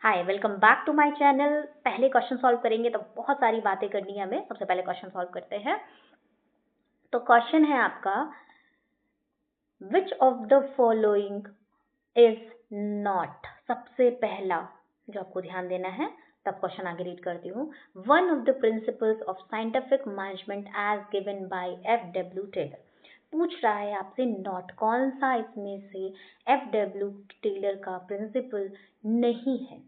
Hi, welcome back to my channel. पहले question solve करेंगे तो बहुत सारी बातें करनी है हमें। सबसे पहले क्वेश्चन सॉल्व करते हैं। तो क्वेश्चन है आपका, which of the following is not. सबसे पहला जो आपको ध्यान देना है, तब क्वेश्चन आगे रीड करती हूँ। One of the principles of scientific management as given by F.W. Taylor. पूछ रहा है आपसे नॉट, कौन सा इसमें से F.W. टेलर का प्रिंसिपल नहीं है।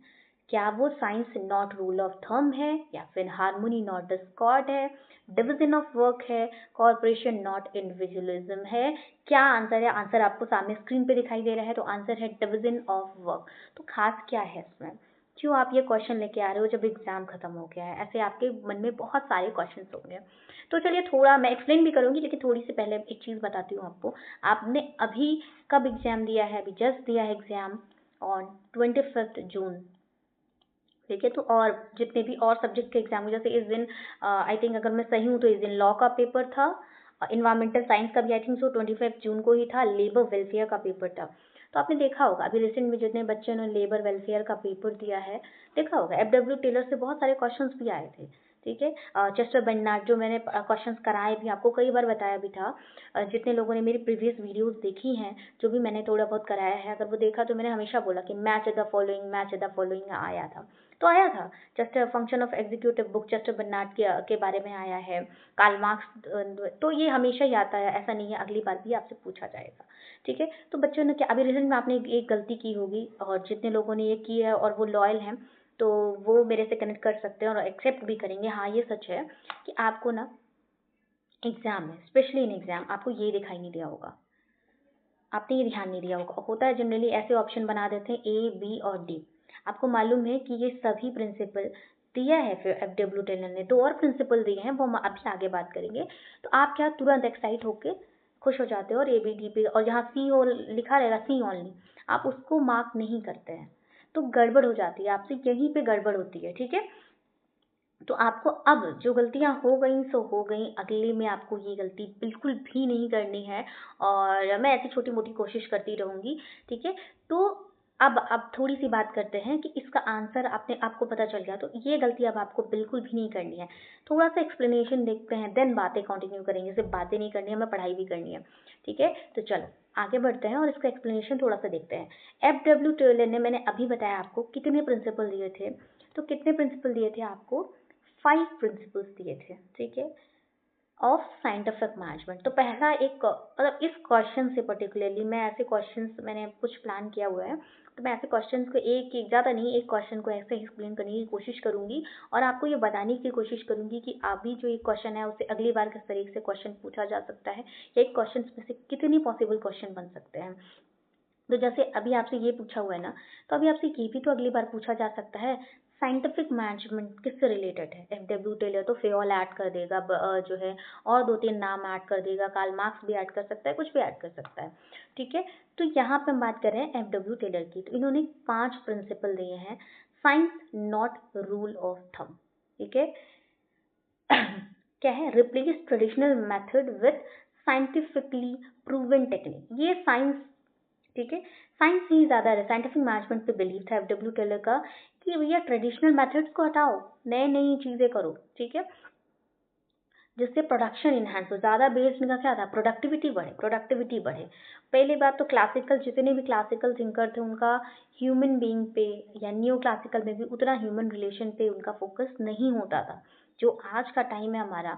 क्या वो science not rule of thumb है, या फिर हार्मोनी नॉट डिस्कॉर्ड है, डिवीजन ऑफ वर्क है, कॉर्पोरेशन नॉट इंडिविजुअलिज्म है। क्या आंसर है? आंसर आपको सामने स्क्रीन पे दिखाई दे रहा है। तो आंसर है डिवीजन ऑफ वर्क। तो खास क्या है इसमें, क्यों आप ये क्वेश्चन लेके आ रहे हो जब एग्जाम खत्म हो गया है? ऐसे आपके मन में बहुत सारे क्वेश्चन होंगे। तो चलिए, थोड़ा मैं एक्सप्लेन भी करूंगी, लेकिन थोड़ी सी पहले एक चीज बताती हूँ आपको। आपने अभी कब एग्जाम दिया है? अभी जस्ट दिया है एग्जाम ऑन 25 जून। ठीक है, तो और जितने भी और सब्जेक्ट के एग्जाम, जैसे इस दिन आई थिंक, अगर मैं सही हूँ तो इस दिन लॉ का पेपर था, इन्वायरमेंटल साइंस का भी आई थिंक सो 25 जून को ही था, लेबर वेलफेयर का पेपर था। तो आपने देखा होगा अभी रिसेंट में जितने बच्चों ने लेबर वेलफेयर का पेपर दिया है, देखा होगा F.W. टेलर से बहुत सारे क्वेश्चंस भी आए थे। ठीक है, चेस्टर बर्नार्ड, जो मैंने क्वेश्चंस कराए भी, आपको कई बार बताया भी था। जितने लोगों ने मेरी प्रीवियस वीडियोस देखी हैं, जो भी मैंने थोड़ा बहुत कराया है, अगर वो देखा तो मैंने हमेशा बोला कि match the following, match the following आया था। तो आया था। Just function of executive book Chester Barnard के बारे में आया है। कार्ल मार्क्स, तो ये हमेशा ही आता है, ऐसा नहीं है, अगली बार भी आपसे पूछा जाएगा। ठीक है, तो बच्चों ने क्या, अभी रिसेंट में आपने एक गलती की होगी, और जितने लोगों ने ये की है और वो लॉयल हैं, तो वो मेरे से कनेक्ट कर सकते हैं और एक्सेप्ट भी करेंगे। हाँ, ये सच है कि आपको ना एग्जाम में, स्पेशली इन एग्जाम, आपको ये दिखाई नहीं दिया होगा, आपने ये ध्यान नहीं दिया होगा। होता है जनरली ऐसे ऑप्शन बना देते हैं ए, बी और डी। आपको मालूम है कि ये सभी प्रिंसिपल दिया है, फिर F.W. टेलर ने दो और प्रिंसिपल दिए हैं, वो हम अभी आगे बात करेंगे। तो आप क्या तुरंत एक्साइट होके खुश हो जाते हो और ए, बी, डी पे, और जहाँ सी और लिखा रहेगा सी ओनली, आप उसको मार्क नहीं करते हैं, तो गड़बड़ हो जाती है आपसे, यहीं पे गड़बड़ होती है। ठीक है, तो आपको अब जो गलतियां हो गई सो हो गई, अगले में आपको ये गलती बिल्कुल भी नहीं करनी है, और मैं ऐसी छोटी मोटी कोशिश करती रहूंगी। ठीक है, तो अब थोड़ी सी बात करते हैं कि इसका आंसर आपको पता चल गया, तो ये गलती अब आपको बिल्कुल भी नहीं करनी है। थोड़ा सा एक्सप्लेनेशन देखते हैं, देन बातें कंटिन्यू करेंगे। सिर्फ बातें नहीं करनी है, हमें पढ़ाई भी करनी है। ठीक है, तो चलो आगे बढ़ते हैं और इसका एक्सप्लेनेशन थोड़ा सा देखते हैं। F.W. टेलर ने, मैंने अभी बताया आपको, कितने प्रिंसिपल दिए थे। तो कितने प्रिंसिपल दिए थे आपको? 5 प्रिंसिपल्स दिए थे। ठीक है, ऑफ साइंटिफिक मैनेजमेंट। तो पहला एक, मतलब इस क्वेश्चन से पर्टिकुलरली, मैं ऐसे क्वेश्चंस मैंने कुछ प्लान किया हुआ है, तो मैं ऐसे क्वेश्चंस को एक ज़्यादा नहीं, एक क्वेश्चन को ऐसे एक्सप्लेन करने की कोशिश करूंगी, और आपको ये बताने की कोशिश करूंगी कि अभी जो एक क्वेश्चन है उससे अगली बार किस तरीके से क्वेश्चन पूछा जा सकता है, या एक क्वेश्चन में से कितनी पॉसिबल क्वेश्चन बन सकते हैं। तो जैसे अभी आपसे ये पूछा हुआ है ना, तो अभी आपसे ये भी तो अगली बार पूछा जा सकता है, साइंटिफिक मैनेजमेंट किससे रिलेटेड है। F.W. टेलर तो फेयोल ऐड कर देगा, जो है, और दो तीन नाम ऐड कर देगा, कार्ल मार्क्स भी ऐड कर सकता है, कुछ भी ऐड कर सकता है। ठीक है, तो यहाँ पे हम बात कर रहे हैं F.W. टेलर की। तो इन्होंने 5 प्रिंसिपल दिए हैं, science not rule of thumb. ठीक है, क्या है? Replace traditional method with scientifically proven technique. ये साइंस, ठीक है, साइंस ही ज़्यादा है, साइंटिफिक मैनेजमेंट पे बिलीव था F.W. टेलर का, कि भैया ट्रेडिशनल मेथड्स को हटाओ, नए नई चीज़ें करो। ठीक है, जिससे प्रोडक्शन इन्हांस हो, ज़्यादा बेस्ड इनका क्या था, प्रोडक्टिविटी बढ़े, प्रोडक्टिविटी बढ़े। पहली बात तो क्लासिकल, जितने भी क्लासिकल थिंकर थे, उनका ह्यूमन बीइंग पे, या न्यू क्लासिकल में भी उतना ह्यूमन रिलेशन पे उनका फोकस नहीं होता था। जो आज का टाइम है हमारा,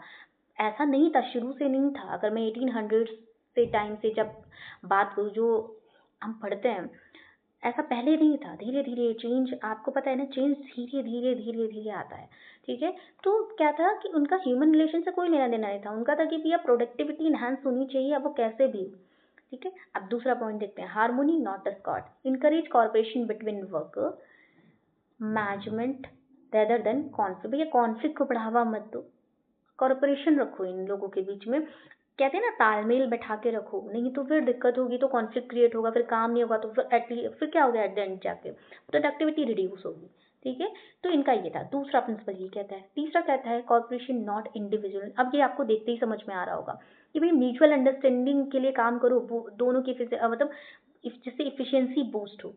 ऐसा नहीं था, शुरू से नहीं था। अगर मैं 1800 से टाइम से जब बात करूँ, जो हम पढ़ते हैं, ऐसा पहले नहीं था। धीरे धीरे चेंज, आपको पता है ना, चेंज धीरे धीरे धीरे धीरे आता है। ठीक है, तो क्या था कि उनका ह्यूमन रिलेशन से कोई लेना देना नहीं था, उनका था कि भैया प्रोडक्टिविटी इन्हांस होनी चाहिए, अब वो कैसे भी हो। ठीक है, अब दूसरा पॉइंट देखते हैं, harmony not Discord, encourage corporation between work management rather than conflict. भैया कॉन्फ्लिक्ट को बढ़ावा मत दो, कॉर्पोरेशन रखो इन लोगों के बीच में। कहते हैं ना, तालमेल बैठा के रखो, नहीं तो फिर दिक्कत होगी, तो कॉन्फ्लिक्ट क्रिएट होगा, फिर काम नहीं होगा, तो फिर क्या होगा, एट द एंड जाके प्रोडक्टिविटी रिड्यूस होगी। ठीक है, तो इनका ये था। दूसरा प्रिंसिपल ये कहता है। तीसरा कहता है कॉर्पोरेशन नॉट इंडिविजुअल। अब ये आपको देखते ही समझ में आ रहा होगा कि भाई म्यूचुअल अंडरस्टैंडिंग के लिए काम करो, दोनों की मतलब जिससे इफिशियंसी बूस्ट हो।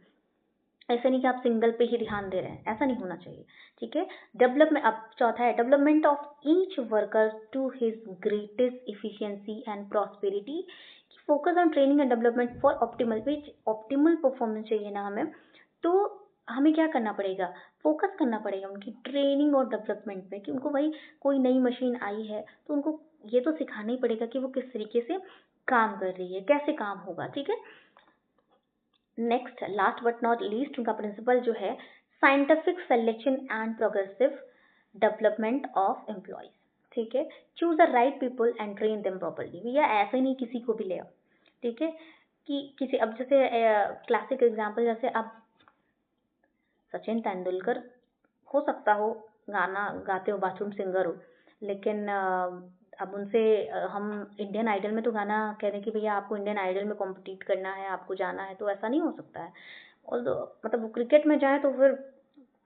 ऐसा नहीं कि आप सिंगल पे ही ध्यान दे रहे हैं, ऐसा नहीं होना चाहिए, ठीक है। डेवलपमेंट, अब चौथा है development of each worker to his greatest efficiency and prosperity, focus on training and development for optimal, which optimal performance चाहिए ना हमें, तो हमें क्या करना पड़ेगा, फोकस करना पड़ेगा उनकी ट्रेनिंग और डेवलपमेंट पे, कि उनको भाई कोई नई मशीन आई है तो उनको ये तो सिखाना ही पड़ेगा कि वो किस तरीके से काम कर रही है, कैसे काम होगा, ठीक है। Next, last but not least, उनका प्रिंसिपल जो है scientific selection and progressive development of employees, ठीक है। Choose the right people and train them properly, भैया ऐसे नहीं किसी को भी ले आओ, ठीक है। कि किसी, अब जैसे क्लासिक एग्जांपल, जैसे अब सचिन तेंदुलकर हो सकता हो गाना गाते हो, बाथरूम सिंगर हो, लेकिन अब उनसे हम इंडियन आइडल में तो गाना कह रहे हैं कि भैया आपको इंडियन आइडल में कॉम्पिटिट करना है, आपको जाना है, तो ऐसा नहीं हो सकता है। और मतलब वो क्रिकेट में जाए तो फिर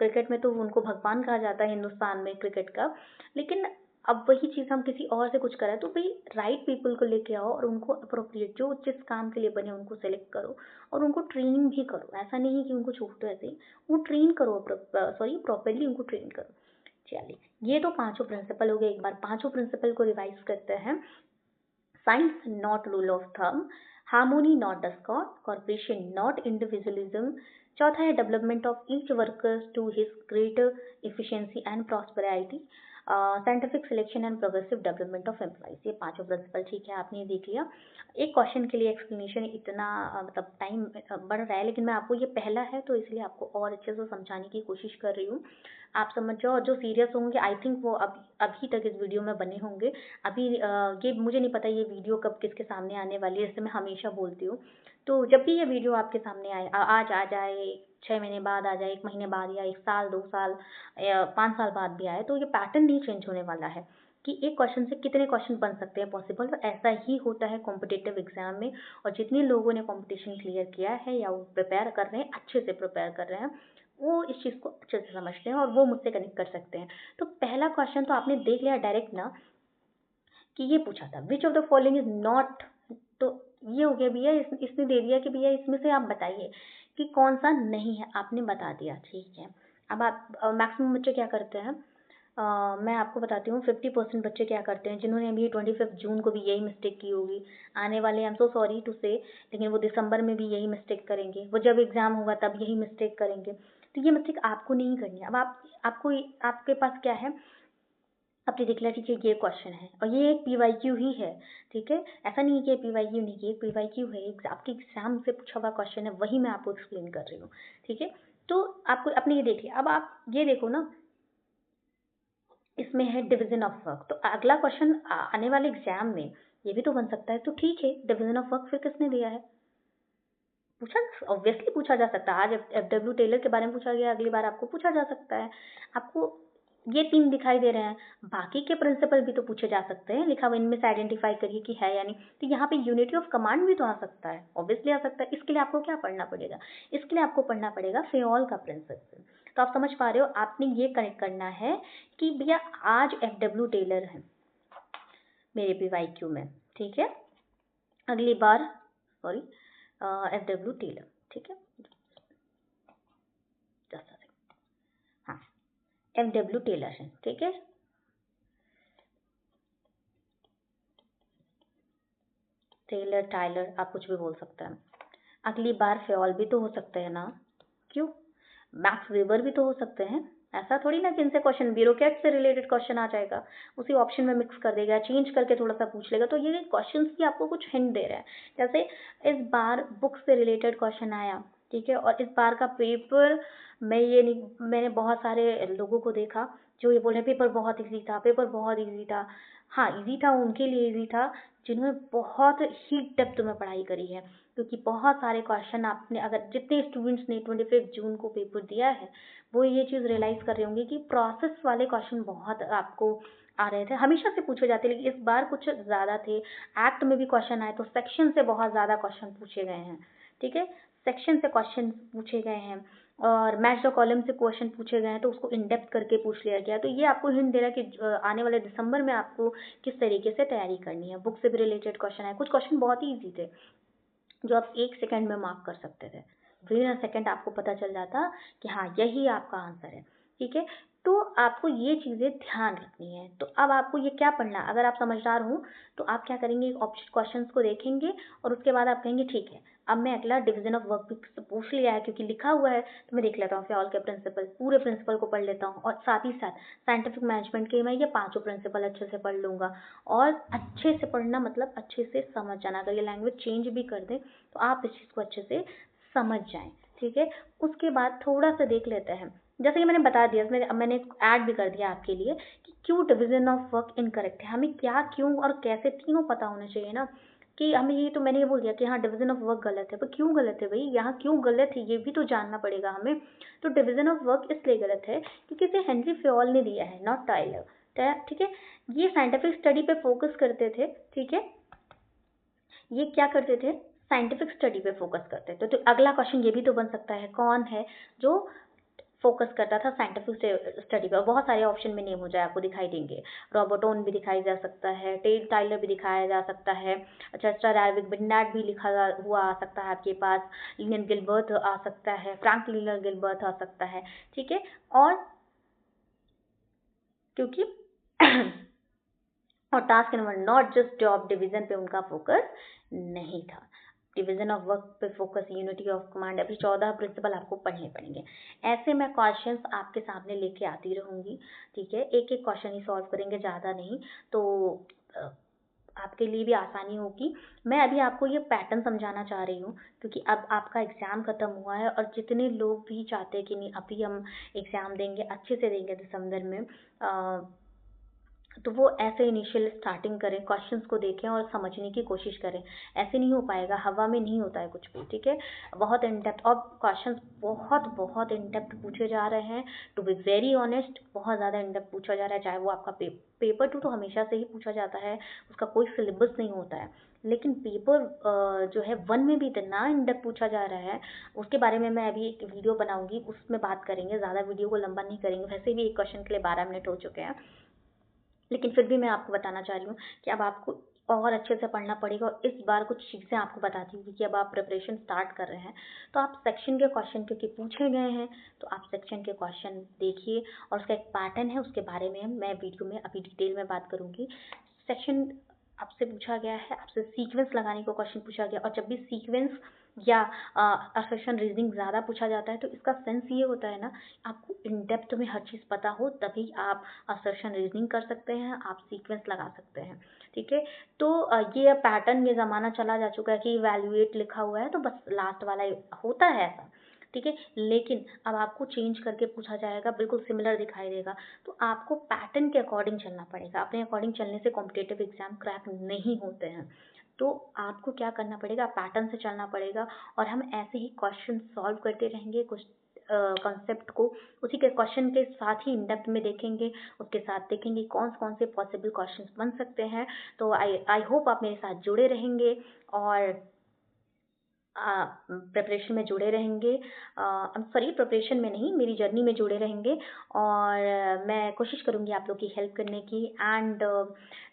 क्रिकेट में तो उनको भगवान कहा जाता है हिंदुस्तान में क्रिकेट का, लेकिन अब वही चीज़ हम किसी और से कुछ करें तो भाई राइट पीपल को लेके आओ और उनको अप्रोप्रिएट जो जिस काम के लिए बने उनको सेलेक्ट करो और उनको ट्रेनिंग भी करो, ऐसा नहीं है कि उनको छोड़ दो ऐसे ही, वो ट्रेन करो, सॉरी प्रॉपरली उनको ट्रेन करो। चलिए, ये तो पांचों प्रिंसिपल हो गए, एक बार पांचों प्रिंसिपल को रिवाइज करते हैं। Science not rule of thumb, harmony not discord, corporation not individualism, चौथा है development of each workers to his greater efficiency and prosperity, scientific selection and progressive development of employees, ये पांचों प्रिंसिपल, ठीक है, आपने देख लिया। एक क्वेश्चन के लिए एक्सप्लेनेशन इतना मतलब टाइम बढ़ रहा है, लेकिन मैं आपको ये पहला है तो इसलिए आपको और अच्छे से समझाने की कोशिश कर रही हूँ, आप समझ जाओ। और जो सीरियस होंगे आई थिंक वो अभी तक इस वीडियो में बने होंगे। अभी ये मुझे नहीं पता ये वीडियो कब किसके सामने आने वाली है, जैसे मैं हमेशा बोलती हूँ, तो जब भी ये वीडियो आपके सामने आए, आज आ जाए, 6 महीने बाद आ जाए, 1 महीने बाद, या 1 साल 2 साल या 5 साल बाद भी आए, तो ये पैटर्न नहीं चेंज होने वाला है कि एक क्वेश्चन से कितने क्वेश्चन बन सकते हैं पॉसिबल। तो ऐसा ही होता है कॉम्पिटिटिव एग्जाम में, और जितने लोगों ने कॉम्पिटिशन क्लियर किया है या वो प्रिपेयर कर रहे हैं, अच्छे से प्रिपेयर कर रहे हैं, वो इस चीज़ को अच्छे से समझते हैं और वो मुझसे कनेक्ट कर सकते हैं। तो पहला क्वेश्चन तो आपने देख लिया डायरेक्ट ना, कि ये पूछा था which of the following is not, तो ये हो गया भैया, इसने दे दिया कि भैया इसमें से आप बताइए कि कौन सा नहीं है, आपने बता दिया, ठीक है। अब आप मैक्सिमम बच्चे क्या करते हैं, मैं आपको बताती हूँ 50% बच्चे क्या करते हैं, जिन्होंने अभी 25 जून को भी यही मिस्टेक की होगी, आने वाले, I am so sorry to say, लेकिन वो दिसंबर में भी यही मिस्टेक करेंगे, वो जब एग्ज़ाम होगा तब यही मिस्टेक करेंगे। तो ये मिस्टेक आपको नहीं करनी है। अब आपको आपके पास क्या है, आपने देखला, ठीक है, ये क्वेश्चन है और ये एक पीवाईक्यू ही है, ठीक है। ऐसा नहीं है कि पीवाईक्यू नहीं, ये पीवाईक्यू है, आपके एग्जाम से पूछा हुआ क्वेश्चन है, वही मैं आपको एक्सप्लेन कर रही हूँ, ठीक है। तो आपको अपने ये देख लिया, अब आप ये देखो ना, इसमें है डिवीजन ऑफ वर्क, तो अगला क्वेश्चन आने वाले एग्जाम में ये भी तो बन सकता है, तो ठीक है, डिवीजन ऑफ वर्क फिर किसने दिया है, पूछा, ऑब्वियसली पूछा जा सकता है। आज एफ डब्ल्यू टेलर के बारे में पूछा गया, अगली बार आपको पूछा जा सकता है। आपको ये 3 दिखाई दे रहे हैं, बाकी के प्रिंसिपल भी तो पूछे जा सकते हैं, लिखा हुआ इनमें से आइडेंटिफाई करिए कि है या नहीं। तो यहाँ पे यूनिटी ऑफ कमांड भी तो आ सकता है, ऑब्वियसली आ सकता है। इसके लिए आपको क्या पढ़ना पड़ेगा, इसके लिए आपको पढ़ना पड़ेगा फेओल का प्रिंसिपल। तो आप समझ पा रहे हो, आपने ये कनेक्ट करना है कि भैया आज एफ टेलर है मेरे पीवाईक्यू में, ठीक है, अगली बार, सॉरी, एफ टेलर, ठीक है, जस्ट हाँ, एफ टेलर है, ठीक है, टेलर टाइलर आप कुछ भी बोल सकते हैं। अगली बार फेओल भी तो हो सकते हैं ना, क्यों, मैक्स वेबर भी तो हो सकते हैं। ऐसा थोड़ी ना कि इनसे क्वेश्चन ब्यूरोक्रेट से रिलेटेड क्वेश्चन आ जाएगा, उसी ऑप्शन में मिक्स कर देगा, चेंज करके थोड़ा सा पूछ लेगा। तो ये क्वेश्चन की आपको कुछ हिंट दे रहा है। जैसे इस बार बुक से रिलेटेड क्वेश्चन आया, ठीक है, और इस बार का पेपर, मैं ये नहीं, मैंने बहुत सारे लोगों को देखा जो ये बोल रहे हैं पेपर बहुत ईजी था, पेपर बहुत ईजी था। हाँ, ईजी था, उनके लिए ईजी था जिन्होंने बहुत ही डेप्थ में पढ़ाई करी है, क्योंकि बहुत सारे क्वेश्चन आपने, अगर जितने स्टूडेंट्स ने 25 जून को पेपर दिया है, वो ये चीज़ रियलाइज़ कर रहे होंगे कि प्रोसेस वाले क्वेश्चन बहुत आपको आ रहे थे, हमेशा से पूछे जाते, लेकिन इस बार कुछ ज़्यादा थे। एक्ट में भी क्वेश्चन आए तो सेक्शन से बहुत ज़्यादा क्वेश्चन पूछे गए हैं, ठीक है, सेक्शन से क्वेश्चन पूछे गए हैं, और मैच द कॉलम से क्वेश्चन पूछे गए हैं, तो उसको इन डेप्थ करके पूछ लिया गया। तो ये आपको हिंट दे रहा है कि आने वाले दिसंबर में आपको किस तरीके से तैयारी करनी है। बुक से भी रिलेटेड क्वेश्चन है, कुछ क्वेश्चन बहुत ही ईजी थे जो आप 1 सेकंड में मार्क कर सकते थे, विद इन अ सेकेंड आपको पता चल जाता कि हाँ यही आपका आंसर है, ठीक है। तो आपको ये चीज़ें ध्यान रखनी है। तो अब आपको ये क्या पढ़ना है, अगर आप समझदार हो तो आप क्या करेंगे, ऑप्शन क्वेश्चन को देखेंगे और उसके बाद आप कहेंगे ठीक है अब मैं अगला डिवीजन ऑफ वर्क भी पूछ लिया है क्योंकि लिखा हुआ है, तो मैं देख लेता हूँ फ्योल के प्रिंसिपल, पूरे प्रिंसिपल को पढ़ लेता हूँ और साथ ही साथ साइंटिफिक मैनेजमेंट के मैं ये 5 प्रिंसिपल अच्छे से पढ़ लूँगा। और अच्छे से पढ़ना मतलब अच्छे से समझ जाना, अगर ये लैंग्वेज चेंज भी कर दें तो आप इस चीज़ को अच्छे से समझ जाएं, ठीक है। उसके बाद थोड़ा सा देख लेते हैं, जैसे कि मैंने बता दिया, मैंने ऐड भी कर दिया आपके लिए कि क्यों डिवीजन ऑफ वर्क इनकरेक्ट है, हमें क्या क्यों और कैसे तीनों पता होने चाहिए ना, कि हमें ये तो मैंने ये बोल दिया कि हाँ डिवीजन ऑफ वर्क गलत है, पर क्यों गलत है भाई, यहाँ क्यों गलत है ये भी तो जानना पड़ेगा हमें। तो डिवीजन ऑफ वर्क इसलिए गलत है क्योंकि इसे हेनरी फ्योल ने दिया है, नॉट टाइलर, ठीक है। ये साइंटिफिक स्टडी पे फोकस करते थे, ठीक है, ये क्या करते थे, साइंटिफिक स्टडी पे फोकस करते थे। तो अगला क्वेश्चन ये भी तो बन सकता है, कौन है जो फोकस करता था साइंटिफिक स्टडी पे, और बहुत सारे ऑप्शन में नेम हो जाए आपको दिखाई देंगे, रॉबर्टोन भी दिखाई जा सकता है, टेल टाइलर भी दिखाया जा सकता है, चेस्टर एरविक बिन्नाट भी लिखा हुआ आ सकता है आपके पास, लिनियन गिलबर्ट आ सकता है, फ्रैंक लिनियन गिलबर्ट आ सकता है, ठीक है। और क्योंकि और task number not just job division पे उनका फोकस नहीं था, डिवीजन ऑफ वर्क पे फोकस, यूनिटी ऑफ कमांड, अभी 14 प्रिंसिपल आपको पढ़ने पड़ेंगे। ऐसे मैं क्वेश्चंस आपके सामने लेके आती रहूंगी, ठीक है, एक एक क्वेश्चन ही सॉल्व करेंगे, ज़्यादा नहीं, तो आपके लिए भी आसानी होगी। मैं अभी आपको ये पैटर्न समझाना चाह रही हूँ क्योंकि अब आपका एग्ज़ाम ख़त्म हुआ है और जितने लोग भी चाहते हैं कि नहीं अभी हम एग्ज़ाम देंगे, अच्छे से देंगे दिसंबर में, तो वो ऐसे इनिशियल स्टार्टिंग करें, क्वेश्चंस को देखें और समझने की कोशिश करें। ऐसे नहीं हो पाएगा, हवा में नहीं होता है कुछ भी, ठीक है। बहुत इन डेप्थ और क्वेश्चंस बहुत बहुत इन डेप्थ पूछे जा रहे हैं, टू बी वेरी ऑनेस्ट बहुत ज़्यादा इन डेप्थ पूछा जा रहा है। चाहे वो आपका पेपर 2 तो हमेशा से ही पूछा जाता है, उसका कोई सिलेबस नहीं होता है, लेकिन पेपर जो है 1 में भी इतना इन डेप्थ पूछा जा रहा है, उसके बारे में मैं अभी एक वीडियो बनाऊंगी, उसमें बात करेंगे, ज़्यादा वीडियो को लंबा नहीं करेंगे, वैसे भी एक क्वेश्चन के लिए 12 मिनट हो चुके हैं, लेकिन फिर भी मैं आपको बताना चाह रही हूँ कि अब आपको और अच्छे से पढ़ना पड़ेगा। और इस बार कुछ चीज़ें आपको बताती हूँ कि अब आप प्रिपरेशन स्टार्ट कर रहे हैं तो आप सेक्शन के क्वेश्चन क्योंकि पूछे गए हैं तो आप सेक्शन के क्वेश्चन देखिए, और उसका एक पैटर्न है उसके बारे में मैं वीडियो में अभी डिटेल में बात करूँगी। सेक्शन आपसे पूछा गया है, आपसे सीक्वेंस लगाने को क्वेश्चन पूछा गया, और जब भी सीक्वेंस या असर्शन रीजनिंग ज़्यादा पूछा जाता है तो इसका सेंस ये होता है ना, आपको इन डेप्थ में हर चीज़ पता हो तभी आप असर्शन रीजनिंग कर सकते हैं, आप सीक्वेंस लगा सकते हैं, ठीक है। तो ये पैटर्न, ये ज़माना चला जा चुका है कि इवैल्यूएट लिखा हुआ है तो बस लास्ट वाला होता है ऐसा, ठीक है। लेकिन अब आपको चेंज करके पूछा जाएगा, बिल्कुल सिमिलर दिखाई देगा, तो आपको पैटर्न के अकॉर्डिंग चलना पड़ेगा, अपने अकॉर्डिंग चलने से कॉम्पिटेटिव एग्जाम क्रैक नहीं होते हैं। तो आपको क्या करना पड़ेगा, पैटर्न से चलना पड़ेगा, और हम ऐसे ही क्वेश्चन सॉल्व करते रहेंगे, कुछ कॉन्सेप्ट को उसी के क्वेश्चन के साथ ही इन डेप्थ में देखेंगे, उसके साथ देखेंगे कौन से पॉसिबल क्वेश्चंस बन सकते हैं। तो आई होप आप मेरे साथ जुड़े रहेंगे और प्रिपरेशन में जुड़े रहेंगे, सॉरी प्रिपरेशन में नहीं, मेरी जर्नी में जुड़े रहेंगे, और मैं कोशिश करूँगी आप लोग की हेल्प करने की, एंड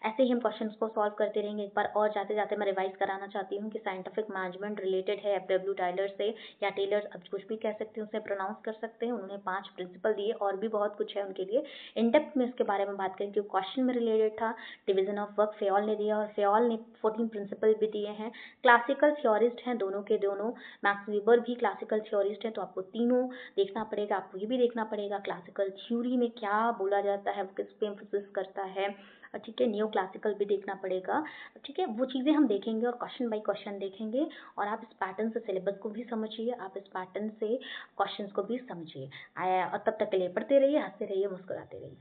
ऐसे ही हम क्वेश्चंस को सॉल्व करते रहेंगे। एक बार और जाते जाते मैं रिवाइज कराना चाहती हूँ कि साइंटिफिक मैनेजमेंट रिलेटेड है एफ.डब्ल्यू. टाइलर से, या टेलर, अब कुछ भी कह सकते हैं, उसे प्रोनाउंस कर सकते हैं, उन्होंने 5 प्रिंसिपल दिए, और भी बहुत कुछ है उनके लिए, इन डेप्थ में इसके बारे में बात करें क्योंकि क्वेश्चन में रिलेटेड था। डिवीजन ऑफ वर्क फेयोल ने दिया, और फेयोल ने 14 प्रिंसिपल भी दिए हैं, क्लासिकल थ्योरिस्ट हैं दोनों के दोनों, मैक्स वीबर भी क्लासिकल थ्योरिस्ट हैं, तो आपको तीनों देखना पड़ेगा, आपको ये भी देखना पड़ेगा क्लासिकल थ्योरी में क्या बोला जाता है, वो किस पे एम्फोसिस करता है, ठीक है। न्यू क्लासिकल भी देखना पड़ेगा, ठीक है। वो चीज़ें हम देखेंगे और क्वेश्चन बाय क्वेश्चन देखेंगे, और आप इस पैटर्न से सिलेबस को भी समझिए, आप इस पैटर्न से क्वेश्चंस को भी समझिए, और तब तक के लिए पढ़ते रहिए, हंसते रहिए, मुस्कुराते रहिए।